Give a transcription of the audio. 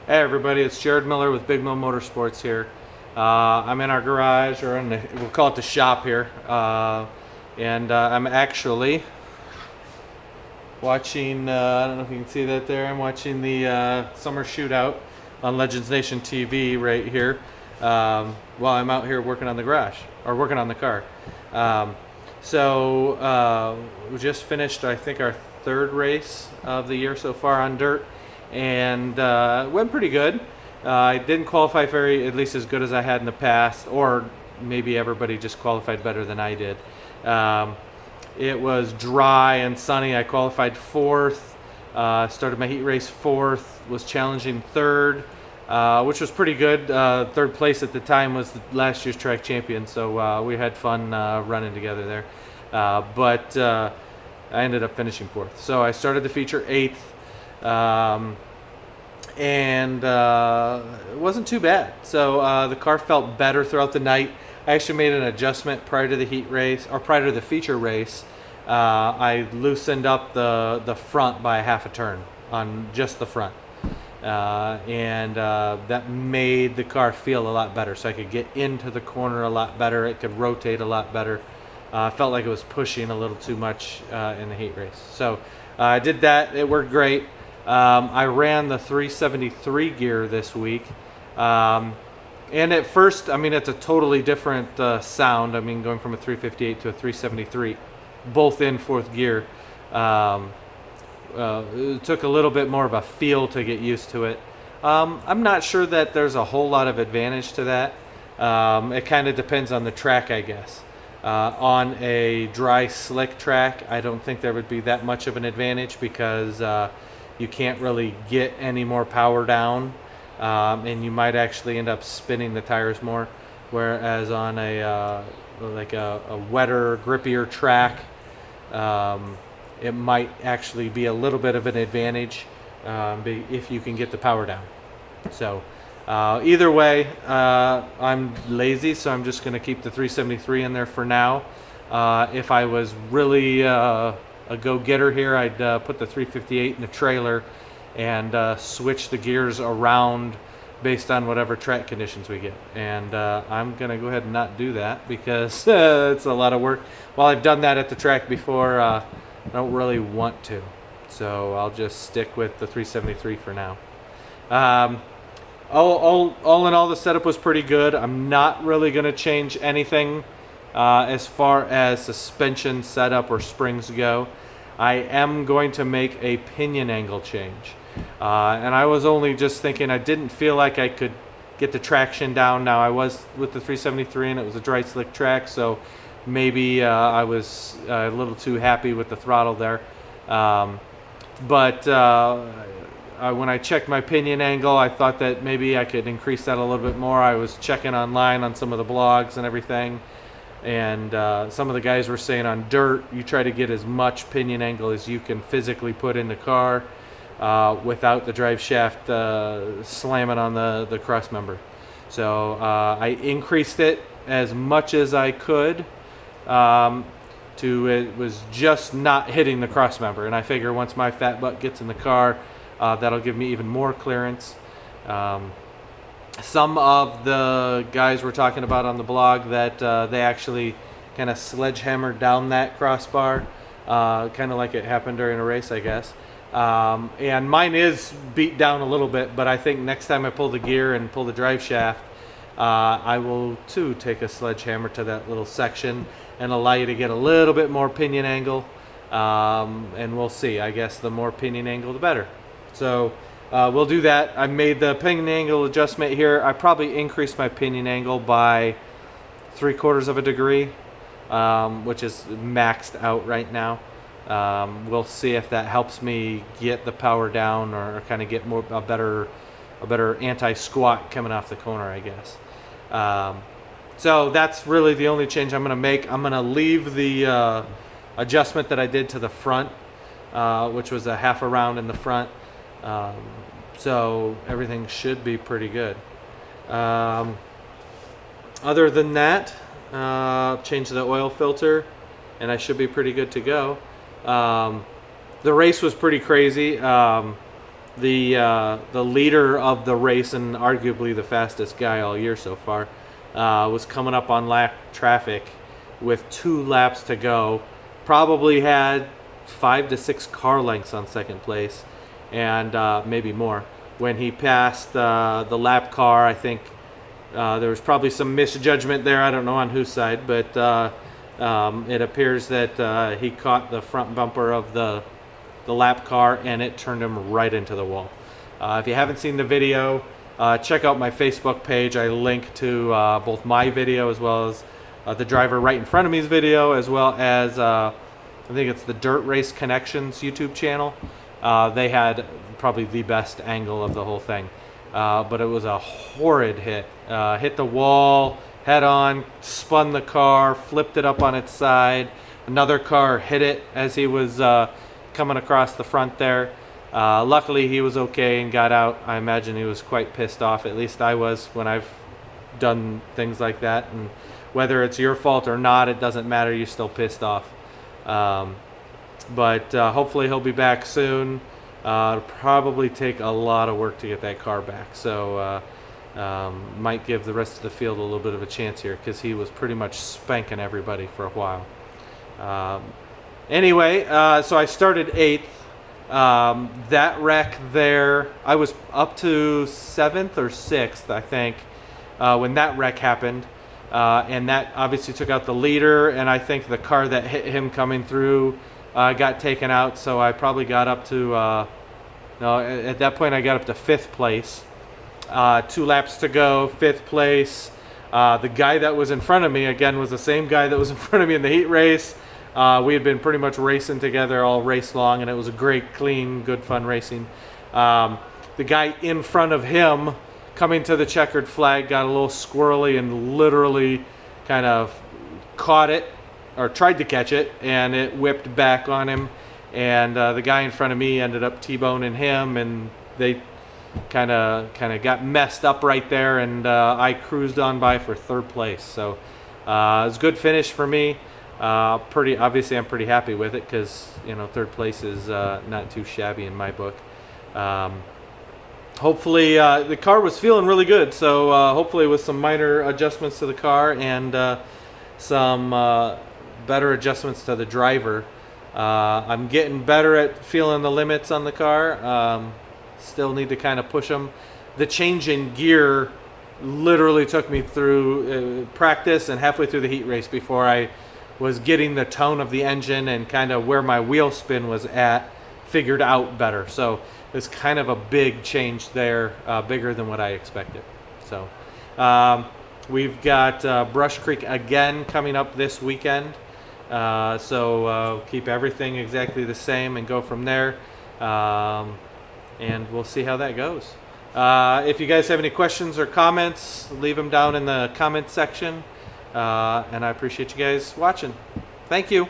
Hey everybody, it's Jared Miller with Big Mill Motorsports here. I'm in our garage, or we'll call it the shop here, and I'm actually watching, I don't know if you can see that there, I'm watching the summer shootout on Legends Nation TV right here while I'm out here working on the garage, or working on the car. We just finished, I think, our third race of the year so far on dirt, and went pretty good. I didn't qualify at least as good as I had in the past, or maybe everybody just qualified better than I did. It was dry and sunny. I qualified fourth, started my heat race fourth, was challenging third, which was pretty good. Third place at the time was last year's track champion, so we had fun running together there. But I ended up finishing fourth. So I started the feature eighth. It wasn't too bad. So the car felt better throughout the night. I actually made an adjustment prior to the heat race, or prior to the feature race. I loosened up the front by half a turn on just the front. That made the car feel a lot better, so I could get into the corner a lot better. It could rotate a lot better. I felt like it was pushing a little too much in the heat race. So I did that. It worked great. I ran the 373 gear this week. And at first, I mean, it's a totally different sound. I mean, going from a 358 to a 373, both in fourth gear. It took a little bit more of a feel to get used to it. I'm not sure that there's a whole lot of advantage to that. It kind of depends on the track, I guess. On a dry, slick track, I don't think there would be that much of an advantage because you can't really get any more power down, and you might actually end up spinning the tires more. Whereas on a wetter, grippier track, it might actually be a little bit of an advantage if you can get the power down. So either way, I'm lazy, so I'm just going to keep the 373 in there for now. If I was really a go-getter here, I'd put the 358 in the trailer and switch the gears around based on whatever track conditions we get. And I'm going to go ahead and not do that because it's a lot of work. While I've done that at the track before, I don't really want to. So I'll just stick with the 373 for now. All in all, the setup was pretty good. I'm not really going to change anything as far as suspension setup or springs go. I am going to make a pinion angle change. And I was only just thinking, I didn't feel like I could get the traction down. Now I was with the 373 and it was a dry slick track, so maybe I was a little too happy with the throttle there. When I checked my pinion angle, I thought that maybe I could increase that a little bit more. I was checking online on some of the blogs and everything, and some of the guys were saying on dirt, you try to get as much pinion angle as you can physically put in the car without the drive shaft slamming on the cross member. So I increased it as much as I could it was just not hitting the cross member, and I figure once my fat butt gets in the car, that'll give me even more clearance. Some of the guys were talking about on the blog that they actually kind of sledgehammered down that crossbar, kind of like it happened during a race, I guess. And mine is beat down a little bit, but I think next time I pull the gear and pull the drive shaft, I will too take a sledgehammer to that little section and allow you to get a little bit more pinion angle. And we'll see. I guess the more pinion angle, the better. So we'll do that. I made the pinion angle adjustment here. I probably increased my pinion angle by 3/4 of a degree, which is maxed out right now. We'll see if that helps me get the power down or kind of get a better anti-squat coming off the corner, I guess. So that's really the only change I'm going to make. I'm going to leave the adjustment that I did to the front, which was a half a round in the front. So everything should be pretty good. Other than that, change the oil filter, and I should be pretty good to go. The race was pretty crazy. the leader of the race and arguably the fastest guy all year so far, was coming up on lap traffic with 2 laps to go. Probably had 5 to 6 car lengths on second place, and maybe more. When he passed the lap car, I think there was probably some misjudgment there. I don't know on whose side, but it appears that he caught the front bumper of the lap car, and it turned him right into the wall. If you haven't seen the video, check out my Facebook page. I link to both my video as well as the driver right in front of me's video, as well as I think it's the Dirt Race Connections YouTube channel. They had probably the best angle of the whole thing, but it was a horrid hit. Hit the wall head on, spun the car, flipped it up on its side. Another car hit it as he was coming across the front there. Luckily he was okay and got out. I imagine he was quite pissed off. At least I was when I've done things like that, and whether it's your fault or not, it doesn't matter, you're still pissed off. But hopefully he'll be back soon. It'll probably take a lot of work to get that car back, so might give the rest of the field a little bit of a chance here, because he was pretty much spanking everybody for a while. Anyway, so I started 8th. That wreck there, I was up to 7th or 6th, I think, when that wreck happened. And that obviously took out the leader, and I think the car that hit him coming through got taken out, so I probably got up to, no, at that point I got up to 5th place. 2 laps to go, 5th place. The guy that was in front of me, again, was the same guy that was in front of me in the heat race. We had been pretty much racing together all race long, and it was a great, clean, good, fun racing. The guy in front of him, coming to the checkered flag, got a little squirrely and literally kind of caught it, or tried to catch it, and it whipped back on him. And the guy in front of me ended up T-boning him, and they kind of got messed up right there, and I cruised on by for 3rd place. So it was a good finish for me. Obviously I'm pretty happy with it, because, you know, 3rd place is not too shabby in my book. Hopefully the car was feeling really good, so hopefully with some minor adjustments to the car and some better adjustments to the driver, I'm getting better at feeling the limits on the car. Still need to kind of push them. The change in gear literally took me through practice and halfway through the heat race before I was getting the tone of the engine and kind of where my wheel spin was at figured out better. So it's kind of a big change there, bigger than what I expected. So we've got Brush Creek again coming up this weekend. So keep everything exactly the same and go from there. And we'll see how that goes. If you guys have any questions or comments, leave them down in the comment section. And I appreciate you guys watching. Thank you.